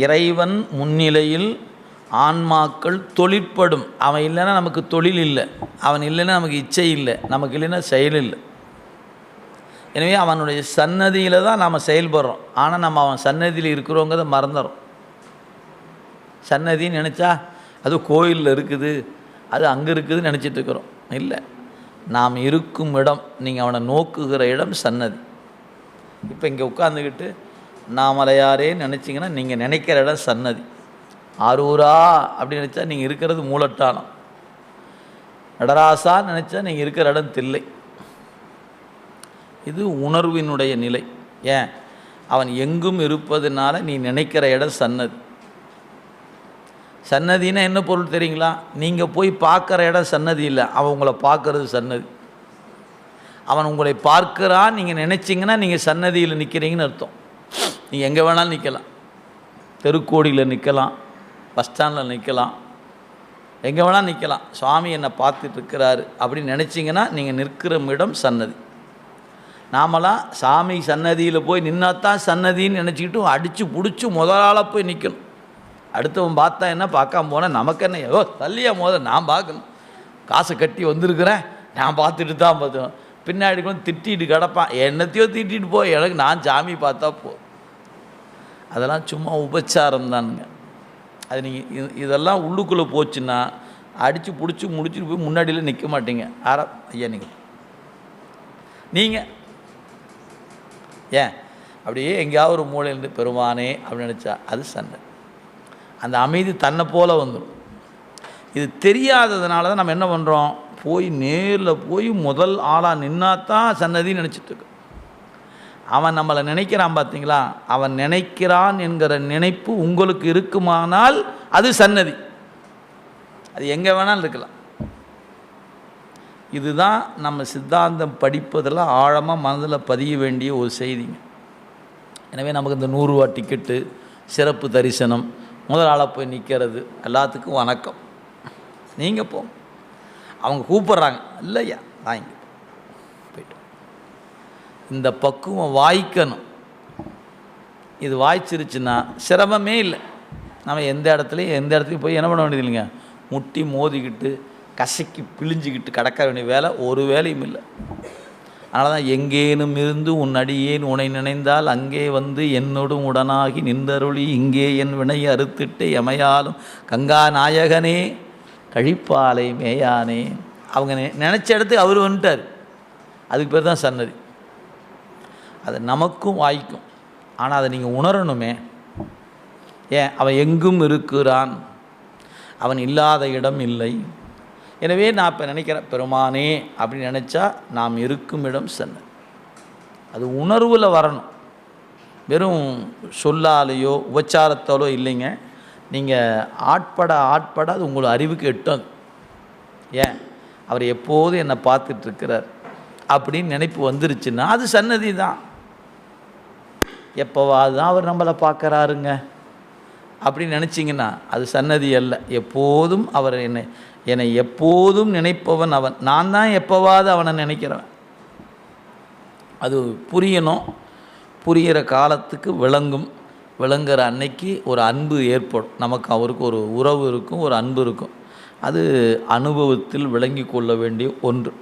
இறைவன் முன்னிலையில் ஆன்மாக்கள் தொழிற்படும். அவன் இல்லைன்னா நமக்கு தொழில் இல்லை, அவன் இல்லைன்னா நமக்கு இச்சை இல்லை, நமக்கு இல்லைன்னா செயல் இல்லை. எனவே அவனுடைய சன்னதியில் தான் நாம் செயல்படுறோம். ஆனால் நம்ம அவன் சன்னதியில் இருக்கிறோங்கிறத மறந்துடுறோம். சன்னதின்னு நினச்சா அது கோயிலில் இருக்குது, அது அங்கே இருக்குதுன்னு நினச்சிட்டு இருக்கிறோம். இல்லை, நாம் இருக்கும் இடம், நீங்கள் அவனை நோக்குகிற இடம் சன்னதி. இப்போ இங்கே உட்காந்துக்கிட்டு நாமலையாரே நினச்சிங்கன்னா நீங்கள் நினைக்கிற இடம் சன்னதி. ஆரூரா அப்படின்னு நினச்சா நீங்கள் இருக்கிறது மூலட்டானம். நடராசா நினச்சா நீங்கள் இருக்கிற இடம் தில்லை. இது உணர்வினுடைய நிலை. ஏன், அவன் எங்கும் இருப்பதுனால நீ நினைக்கிற இடம் சன்னதி. சன்னதினா என்ன பொருள் தெரியுங்களா? நீங்கள் போய் பார்க்குற இடம் சன்னதி இல்லை, அவன் உங்களை பார்க்கறது சன்னதி. அவன் உங்களை பார்க்குறான் நீங்கள் நினச்சிங்கன்னா நீங்கள் சன்னதியில் நிற்கிறீங்கன்னு அர்த்தம். நீங்கள் எங்கே வேணாலும் நிற்கலாம், தெருக்கோடியில் நிற்கலாம், பஸ் ஸ்டாண்டில் நிற்கலாம், எங்கே வேணாலும் நிற்கலாம். சுவாமி என்னை பார்த்துட்டு இருக்கிறாரு அப்படின்னு நினச்சிங்கன்னா நீங்கள் நிற்கிற இடம் சன்னதி. நாமெல்லாம் சாமி சன்னதியில் போய் நின்னாத்தான் சன்னதின்னு நினச்சிக்கிட்டு அடித்து பிடிச்சி முதலால் போய் நிற்கணும். அடுத்தவன் பார்த்தா என்ன, பார்க்காம போனால் நமக்கு என்ன, ஏதோ தள்ளியா நான் பார்க்கணும், காசை கட்டி வந்திருக்கிறேன், நான் பார்த்துட்டு தான் பார்த்தோம். பின்னாடி கூட திட்டிட்டு கிடப்பான், என்னத்தையோ திட்டிட்டு போய், எனக்கு நான் சாமி பார்த்தா போ. அதெல்லாம் சும்மா உபச்சாரம் தானுங்க. அது நீங்கள் இதெல்லாம் உள்ளுக்குள்ளே போச்சுன்னா அடித்து பிடிச்சி முடிச்சுட்டு போய் முன்னாடியில் நிற்க மாட்டீங்க. ஐயா நீங்கள் ஏன் அப்படியே எங்கேயாவது ஒரு மூலையிலேருந்து பெருமானே அப்படின்னு நினச்சா அது சண்டை. அந்த அமைதி தன்னை போல் வந்துடும். இது தெரியாததுனால தான் நம்ம என்ன பண்ணுறோம், போய் நேரில் போய் முதல் ஆளாக நின்னாத்தான் சன்னதின்னு நினச்சிட்ருக்கோம். அவன் நம்மளை நினைக்கிறான் பார்த்தீங்களா, அவன் நினைக்கிறான் என்கிற நினைப்பு உங்களுக்கு இருக்குமானால் அது சன்னதி. அது எங்கே வேணாலும் இருக்கலாம். இதுதான் நம்ம சித்தாந்தம் படிப்பதில் ஆழமாக மனதில் பதிய வேண்டிய ஒரு செய்திங்க. எனவே நமக்கு இந்த 100 ரூபா டிக்கெட்டு, சிறப்பு தரிசனம், முதல் ஆளாக போய் நிற்கிறது, எல்லாத்துக்கும் வணக்கம். நீங்கள் போ, அவங்க கூப்பிட்றாங்க, இல்லையா வாங்க போய்ட்டு. இந்த பக்குவம் வாய்க்கணும். இது வாய்ச்சிருச்சுன்னா சிரமமே இல்லை. நம்ம எந்த இடத்துலையும் போய் என்ன பண்ண வேண்டியது இல்லைங்க, முட்டி மோதிக்கிட்டு கசக்கி பிழிஞ்சிக்கிட்டு கடக்க வேண்டிய வேலை ஒரு வேலையும் இல்லை. அதனால தான் எங்கேனும் இருந்து உன் அடியேன் உனை நினைந்தால் அங்கே வந்து என்னோடும் உடனாகி நின்றருளி இங்கே என் வினையை அறுத்திட்டு எமையாலும் கங்கா நாயகனே கழிப்பாலை மேயானே. அவங்க நினச்ச இடத்துக்கு அவர் வந்துட்டார். அதுக்கு பேர் தான் சன்னதி. அது நமக்கும் வாய்க்கும். ஆனால் அதை நீங்கள் உணரணுமே. ஏன், அவன் எங்கும் இருக்கிறான், அவன் இல்லாத இடம் இல்லை. எனவே நான் இப்போ நினைக்கிறேன் பெருமானே அப்படின்னு நினச்சா நாம் இருக்கும் இடம் சன்னதி. அது உணர்வில் வரணும், வெறும் சொல்லாலேயோ உபச்சாரத்தாலோ இல்லைங்க. நீங்கள் ஆட்பட அது உங்கள் அறிவுக்கு எட்டும். ஏன், அவர் எப்போதும் என்னை பார்த்துட்ருக்கிறார் அப்படின்னு நினைப்பு வந்துருச்சுன்னா அது சன்னதி தான். எப்போவாது தான் அவர் நம்மளை பார்க்குறாருங்க அப்படின்னு நினச்சிங்கன்னா அது சன்னதி அல்ல. எப்போதும் அவர் என்னை எப்போதும் நினைப்பவன் அவன். நான் தான் எப்போவாது அவனை நினைக்கிறவன். அது புரியணும். புரிகிற காலத்துக்கு விளங்குற அன்னைக்கு ஒரு அன்பு ஏற்படும். நமக்கு அவருக்கு ஒரு உறவு இருக்கும், ஒரு அன்பு இருக்கும். அது அனுபவத்தில் விளங்கி கொள்ள வேண்டிய ஒன்று.